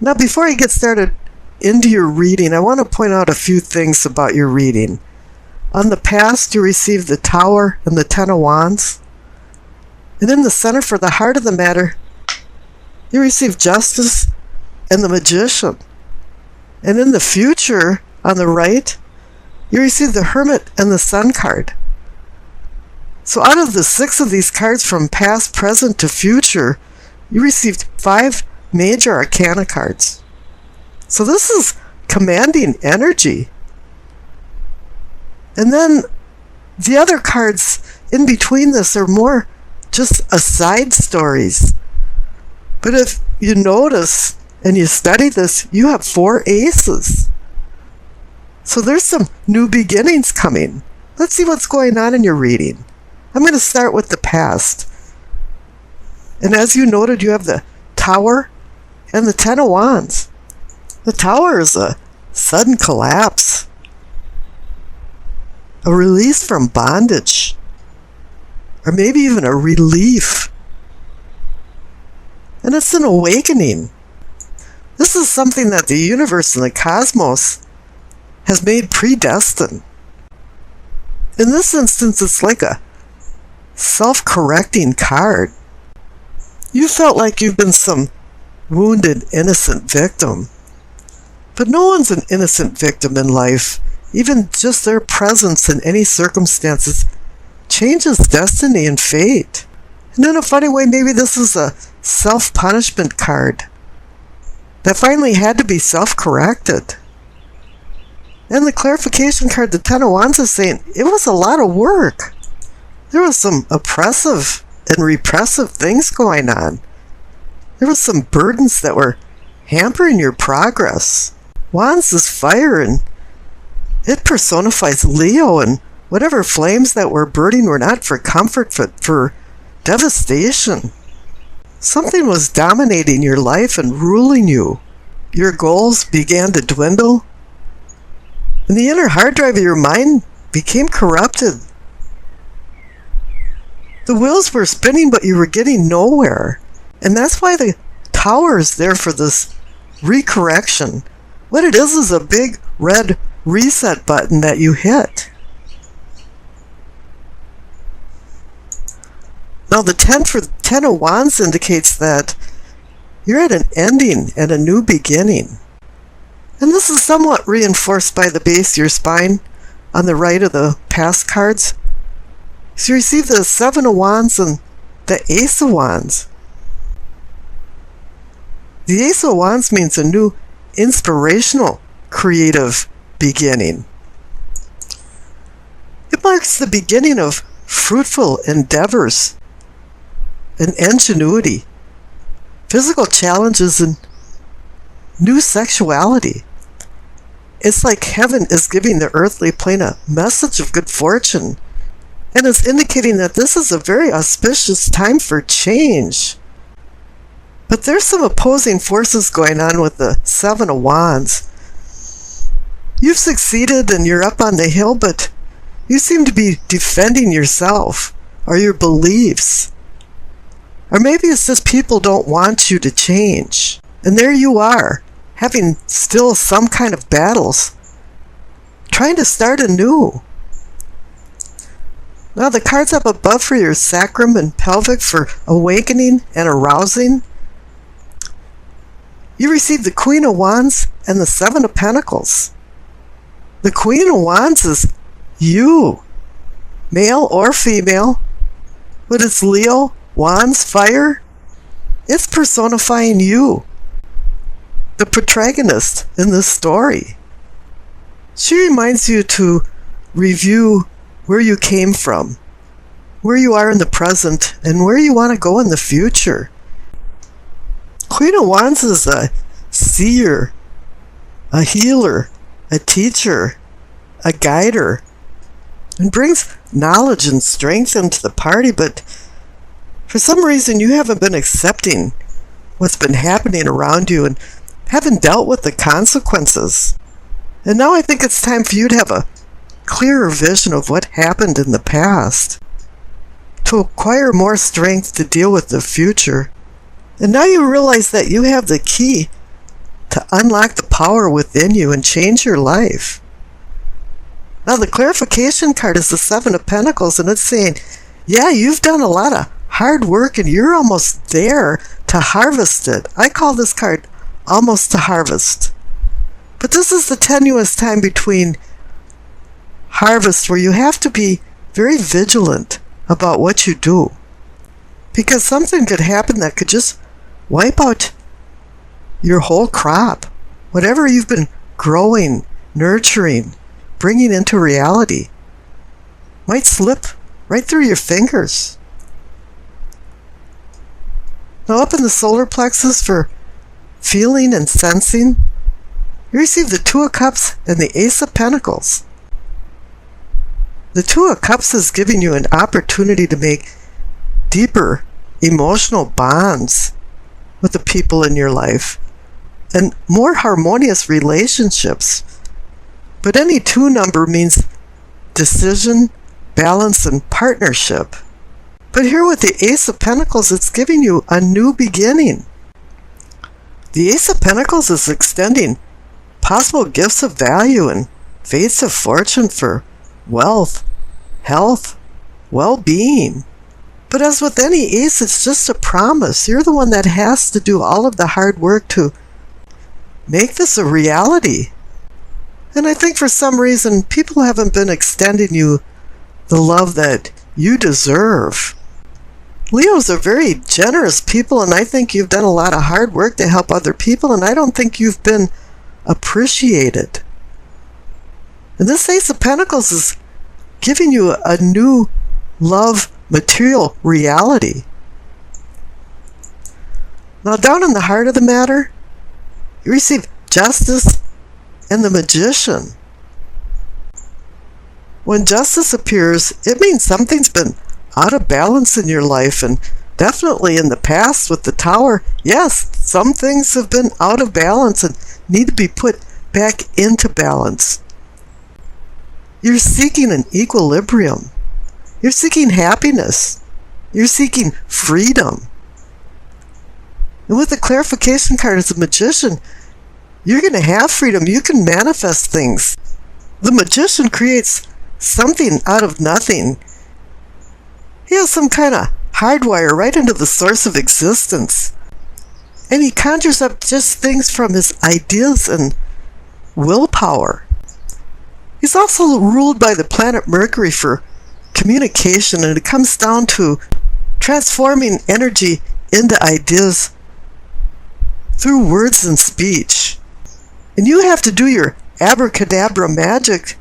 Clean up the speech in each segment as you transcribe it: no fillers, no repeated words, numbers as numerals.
Now, before I get started into your reading, I want to point out a few things about your reading. On the past, you received the Tower and the Ten of Wands. And in the center, for the heart of the matter, you received Justice and the Magician. And in the future, on the right, you receive the Hermit and the Sun card. So out of the 6 of these cards from past, present to future, you received 5 major arcana cards. So this is commanding energy. And then the other cards in between this are more just aside stories. But if you notice and you study this, you have 4 aces. So there's some new beginnings coming. Let's see what's going on in your reading. I'm going to start with the past. And as you noted, you have the Tower and the Ten of Wands. The Tower is a sudden collapse, a release from bondage, or maybe even a relief. And it's an awakening. This is something that the universe and the cosmos has made predestined. In this instance, it's like a self-correcting card. You felt like you've been some wounded, innocent victim. But no one's an innocent victim in life. Even just their presence in any circumstances changes destiny and fate. And in a funny way, maybe this is a self-punishment card that finally had to be self-corrected. And the clarification card, the Ten of Wands, is saying it was a lot of work. There was some oppressive and repressive things going on. There was some burdens that were hampering your progress. Wands is fire, and it personifies Leo, and whatever flames that were burning were not for comfort, but for devastation. Something was dominating your life and ruling you. Your goals began to dwindle, and the inner hard drive of your mind became corrupted. The wheels were spinning, but you were getting nowhere. And that's why the Tower is there for this recorrection. What it is a big red reset button that you hit. Now the 10 of Wands indicates that you're at an ending and a new beginning. And this is somewhat reinforced by the base of your spine on the right of the past cards. So you receive the 7 of Wands and the Ace of Wands. The Ace of Wands means a new inspirational, creative beginning. It marks the beginning of fruitful endeavors and ingenuity, physical challenges, and new sexuality. It's like heaven is giving the earthly plane a message of good fortune, and is indicating that this is a very auspicious time for change. But there's some opposing forces going on with the 7 of Wands. You've succeeded and you're up on the hill, but you seem to be defending yourself or your beliefs. Or maybe it's just people don't want you to change. And there you are, having still some kind of battles, trying to start anew. Now the cards up above for your sacrum and pelvic for awakening and arousing. You receive the Queen of Wands and the 7 of Pentacles. The Queen of Wands is you, male or female, but it's Leo, Wands, fire. It's personifying you, the protagonist in this story. She reminds you to review where you came from, where you are in the present, and where you want to go in the future. Queen of Wands is a seer, a healer, a teacher, a guider, and brings knowledge and strength into the party, but for some reason you haven't been accepting what's been happening around you and haven't dealt with the consequences. And now I think it's time for you to have a clearer vision of what happened in the past, to acquire more strength to deal with the future. And now you realize that you have the key to unlock the power within you and change your life. Now the clarification card is the Seven of Pentacles, and it's saying, yeah, you've done a lot of hard work and you're almost there to harvest it. I call this card almost to harvest. But this is the tenuous time between harvest where you have to be very vigilant about what you do. Because something could happen that could just wipe out your whole crop. Whatever you've been growing, nurturing, bringing into reality might slip right through your fingers. Now up in the solar plexus for feeling and sensing, you receive the Two of Cups and the Ace of Pentacles. The Two of Cups is giving you an opportunity to make deeper emotional bonds with the people in your life and more harmonious relationships. But any 2 number means decision, balance, and partnership. But here with the Ace of Pentacles, it's giving you a new beginning. The Ace of Pentacles is extending possible gifts of value and fates of fortune for wealth, health, well-being. But as with any ace, it's just a promise. You're the one that has to do all of the hard work to make this a reality. And I think for some reason, people haven't been extending you the love that you deserve. Leos are very generous people, and I think you've done a lot of hard work to help other people, and I don't think you've been appreciated. And this Ace of Pentacles is giving you a new love material reality. Now down in the heart of the matter, you receive Justice and the Magician. When Justice appears, it means something's been out of balance in your life, and definitely in the past with the Tower, yes, some things have been out of balance and need to be put back into balance. You're seeking an equilibrium. You're seeking happiness. You're seeking freedom. And with the clarification card as a magician, you're going to have freedom. You can manifest things. The magician creates something out of nothing. He has some kind of hardwire right into the source of existence. And he conjures up just things from his ideas and willpower. He's also ruled by the planet Mercury for communication, and it comes down to transforming energy into ideas through words and speech. And you have to do your abracadabra magic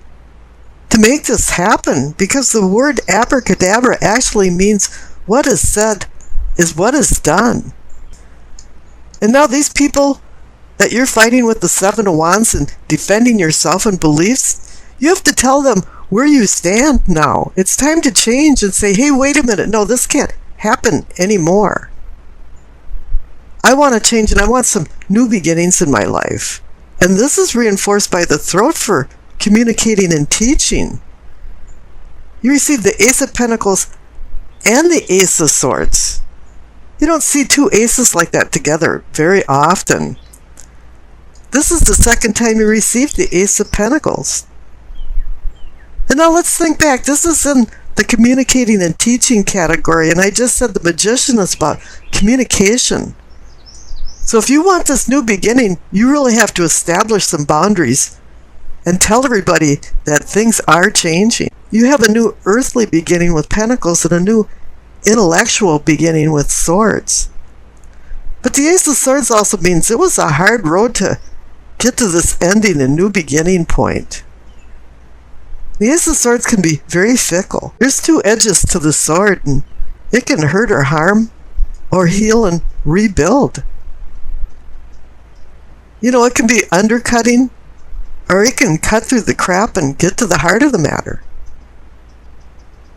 to make this happen, because the word abracadabra actually means what is said is what is done. And now these people that you're fighting with the Seven of Wands and defending yourself and beliefs, you have to tell them where you stand now. It's time to change and say, hey, wait a minute, no, this can't happen anymore. I want to change, and I want some new beginnings in my life. And this is reinforced by the throat for communicating and teaching. You receive the Ace of Pentacles and the Ace of Swords. You don't see two aces like that together very often. This is the second time you received the Ace of Pentacles. And now let's think back. This is in the communicating and teaching category, and I just said the magician is about communication. So if you want this new beginning, you really have to establish some boundaries and tell everybody that things are changing. You have a new earthly beginning with Pentacles and a new intellectual beginning with Swords. But the Ace of Swords also means it was a hard road to get to this ending and new beginning point. The Ace of Swords can be very fickle. There's two edges to the sword, and it can hurt or harm or heal and rebuild. You know, it can be undercutting, or it can cut through the crap and get to the heart of the matter.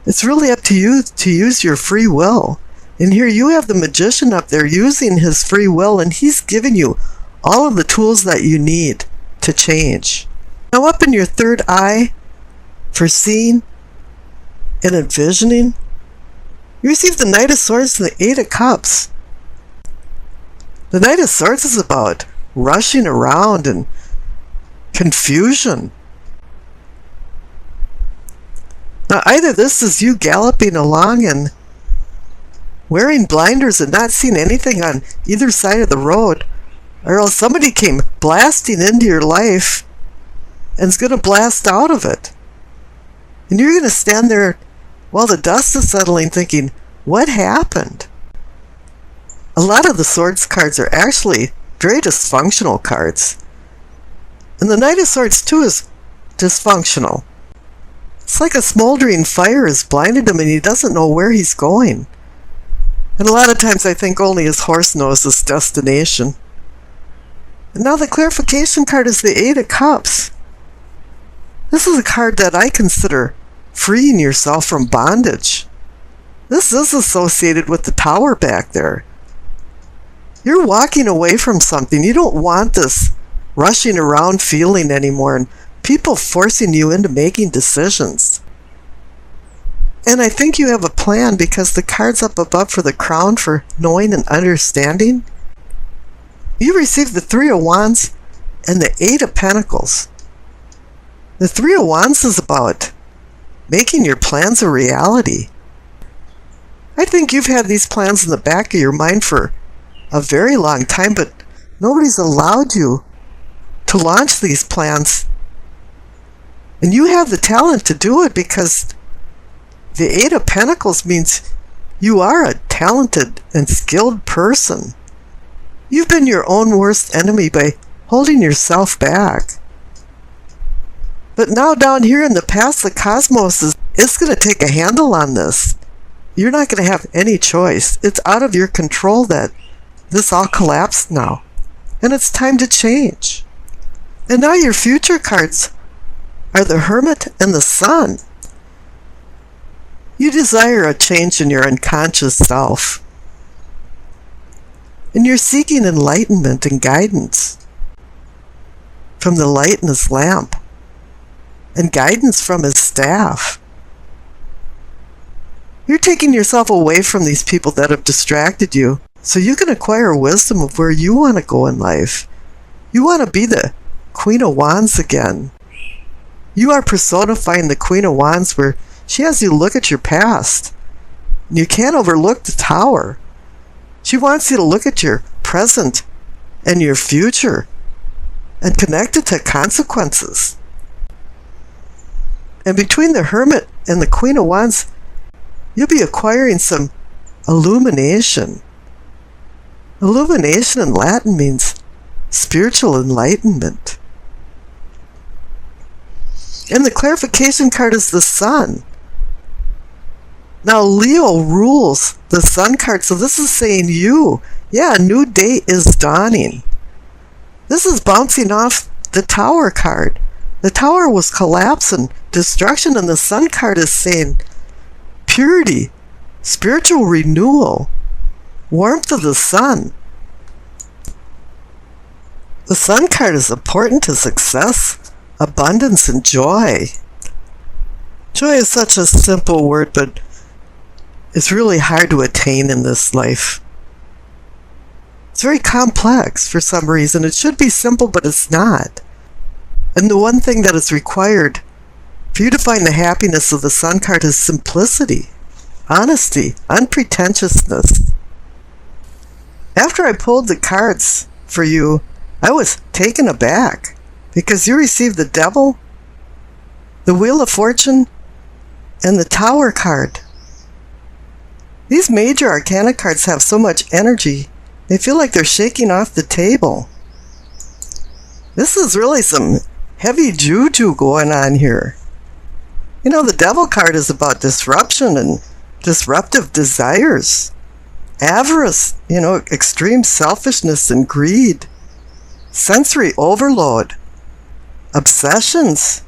It's really up to you to use your free will. And here you have the magician up there using his free will, and he's giving you all of the tools that you need to change. Now up in your third eye, for seeing and envisioning, you receive the Knight of Swords and the Eight of Cups. The Knight of Swords is about rushing around and confusion. Now, either this is you galloping along and wearing blinders and not seeing anything on either side of the road, or else somebody came blasting into your life and is going to blast out of it. And you're going to stand there while the dust is settling thinking, what happened? A lot of the Swords cards are actually very dysfunctional cards. And the Knight of Swords too is dysfunctional. It's like a smoldering fire has blinded him and he doesn't know where he's going. And a lot of times I think only his horse knows his destination. And now the clarification card is the Eight of Cups. This is a card that I consider freeing yourself from bondage. This is associated with the Tower back there. You're walking away from something. You don't want this rushing around feeling anymore and people forcing you into making decisions. And I think you have a plan because the cards up above for the Crown for knowing and understanding. You receive the Three of Wands and the Eight of Pentacles. The Three of Wands is about making your plans a reality. I think you've had these plans in the back of your mind for a very long time, but nobody's allowed you to launch these plans. And you have the talent to do it because the Eight of Pentacles means you are a talented and skilled person. You've been your own worst enemy by holding yourself back. But now down here in the past, the cosmos is going to take a handle on this. You're not going to have any choice. It's out of your control that this all collapsed now. And it's time to change. And now your future cards are the Hermit and the Sun. You desire a change in your unconscious self. And you're seeking enlightenment and guidance from the light in his lamp and guidance from his staff. You're taking yourself away from these people that have distracted you so you can acquire wisdom of where you want to go in life. You want to be the Queen of Wands again. You are personifying the Queen of Wands where she has you look at your past. You can't overlook the Tower. She wants you to look at your present and your future and connect it to consequences. And between the Hermit and the Queen of Wands, you'll be acquiring some illumination. Illumination in Latin means spiritual enlightenment. And the clarification card is the Sun. Now Leo rules the Sun card, so this is saying a new day is dawning. This is bouncing off the Tower card. The Tower was collapse and destruction, and the Sun card is saying purity, spiritual renewal, warmth of the sun. The Sun card is important to success, abundance, and joy. Joy is such a simple word, but it's really hard to attain in this life. It's very complex for some reason. It should be simple, but it's not. And the one thing that is required for you to find the happiness of the Sun card is simplicity, honesty, unpretentiousness. After I pulled the cards for you, I was taken aback because you received the Devil, the Wheel of Fortune, and the Tower card. These major arcana cards have so much energy, they feel like they're shaking off the table. This is really some heavy juju going on here. You know, the Devil card is about disruption and disruptive desires, avarice, extreme selfishness and greed, sensory overload, obsessions,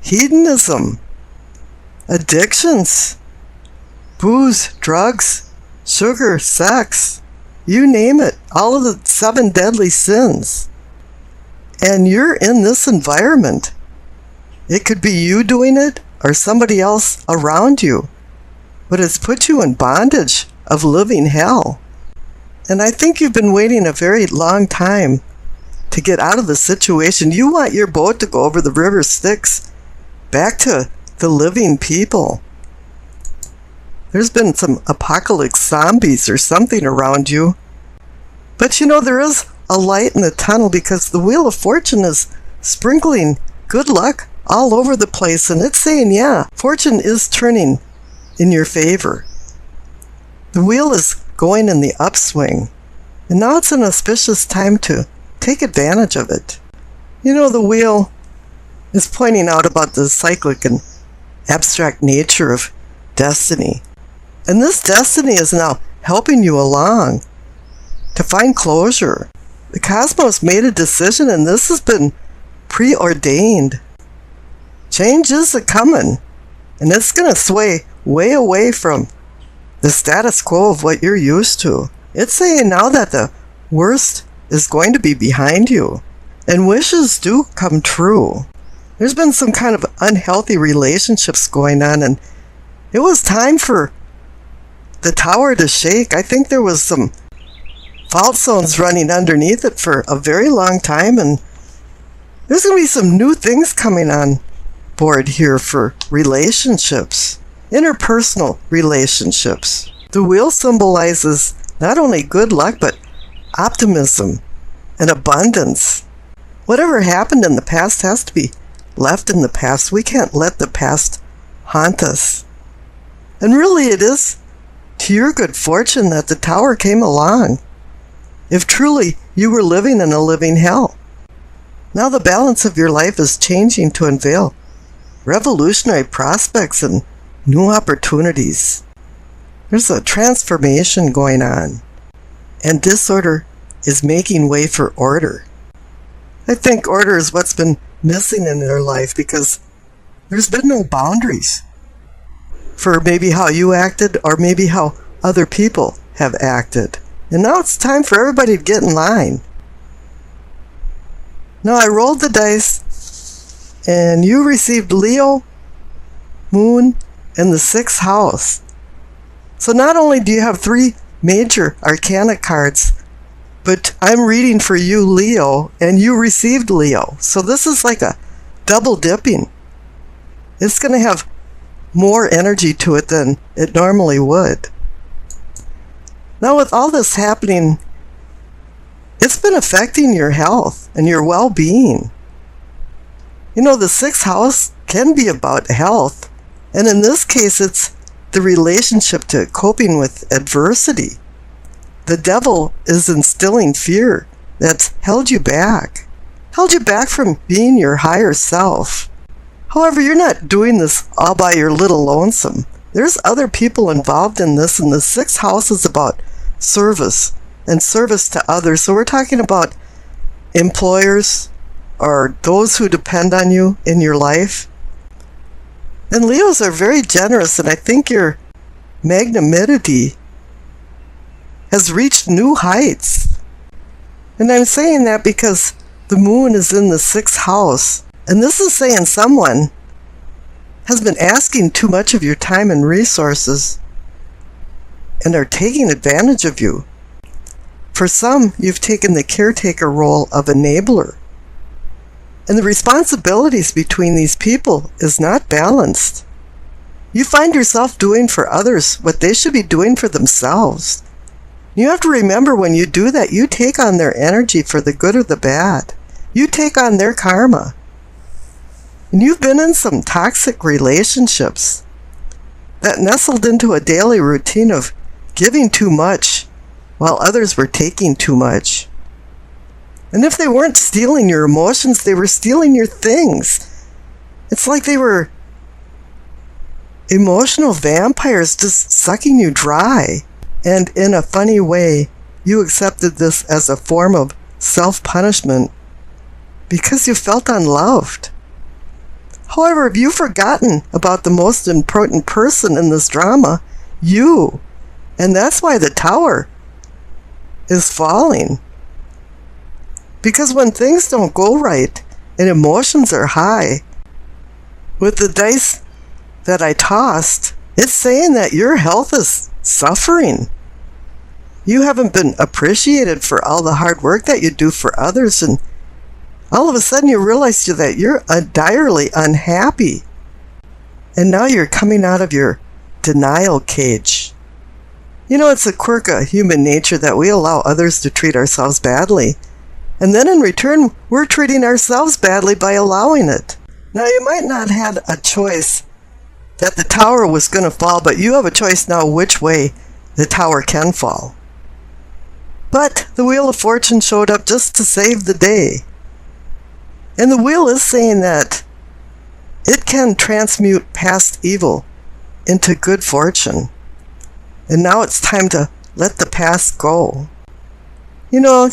hedonism, addictions, booze, drugs, sugar, sex, you name it, all of the 7 deadly sins. And you're in this environment. It could be you doing it or somebody else around you, but it's put you in bondage of living hell. And I think you've been waiting a very long time to get out of the situation. You want your boat to go over the river Styx back to the living people. There's been some apocalypse zombies or something around you. But you know, there is a light in the tunnel, because the Wheel of Fortune is sprinkling good luck all over the place, and it's saying, yeah, fortune is turning in your favor. The wheel is going in the upswing, and now it's an auspicious time to take advantage of it. You know, the wheel is pointing out about the cyclic and abstract nature of destiny. And this destiny is now helping you along to find closure. The cosmos made a decision, and this has been preordained. Change is a-coming, and it's going to sway way away from the status quo of what you're used to. It's saying now that the worst is going to be behind you, and wishes do come true. There's been some kind of unhealthy relationships going on, and it was time for the tower to shake. I think there was some fault zones running underneath it for a very long time, and there's going to be some new things coming on board here for relationships, interpersonal relationships. The wheel symbolizes not only good luck, but optimism and abundance. Whatever happened in the past has to be left in the past. We can't let the past haunt us. And really, it is to your good fortune that the tower came along, if truly you were living in a living hell. Now the balance of your life is changing to unveil revolutionary prospects and new opportunities. There's a transformation going on, and disorder is making way for order. I think order is what's been missing in your life, because there's been no boundaries for maybe how you acted or maybe how other people have acted. And now it's time for everybody to get in line. Now I rolled the dice, and you received Leo, Moon, and the 6th house. So not only do you have 3 major arcana cards, but I'm reading for you Leo, and you received Leo. So this is like a double dipping. It's going to have more energy to it than it normally would. Now with all this happening, it's been affecting your health and your well-being. You know, the 6th house can be about health, and in this case it's the relationship to coping with adversity. The devil is instilling fear that's held you back from being your higher self. However, you're not doing this all by your little lonesome. There's other people involved in this, and the 6th house is about service and service to others. So we're talking about employers or those who depend on you in your life. And Leos are very generous, and I think your magnanimity has reached new heights. And I'm saying that because the moon is in the 6th house. And this is saying someone has been asking too much of your time and resources and are taking advantage of you. For some, you've taken the caretaker role of enabler. And the responsibilities between these people is not balanced. You find yourself doing for others what they should be doing for themselves. You have to remember, when you do that, you take on their energy for the good or the bad. You take on their karma. And you've been in some toxic relationships that nestled into a daily routine of giving too much while others were taking too much. And if they weren't stealing your emotions, they were stealing your things. It's like they were emotional vampires just sucking you dry. And in a funny way, you accepted this as a form of self-punishment because you felt unloved. However, have you forgotten about the most important person in this drama? You. And that's why the tower is falling. Because when things don't go right and emotions are high, with the dice that I tossed, it's saying that your health is suffering. You haven't been appreciated for all the hard work that you do for others, and all of a sudden you realize that you're direly unhappy. And now you're coming out of your denial cage. You know, it's a quirk of human nature that we allow others to treat ourselves badly. And then in return, we're treating ourselves badly by allowing it. Now, you might not have had a choice that the tower was going to fall, but you have a choice now which way the tower can fall. But the Wheel of Fortune showed up just to save the day. And the wheel is saying that it can transmute past evil into good fortune. And now it's time to let the past go. You know,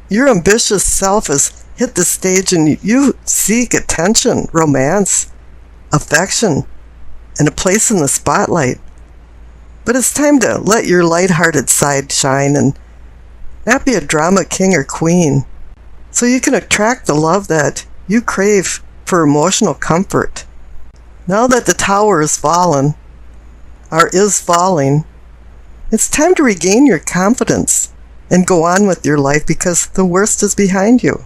your ambitious self has hit the stage and you seek attention, romance, affection, and a place in the spotlight. But it's time to let your lighthearted side shine and not be a drama king or queen, so you can attract the love that you crave for emotional comfort. Now that the tower is fallen, or is falling, it's time to regain your confidence and go on with your life because the worst is behind you.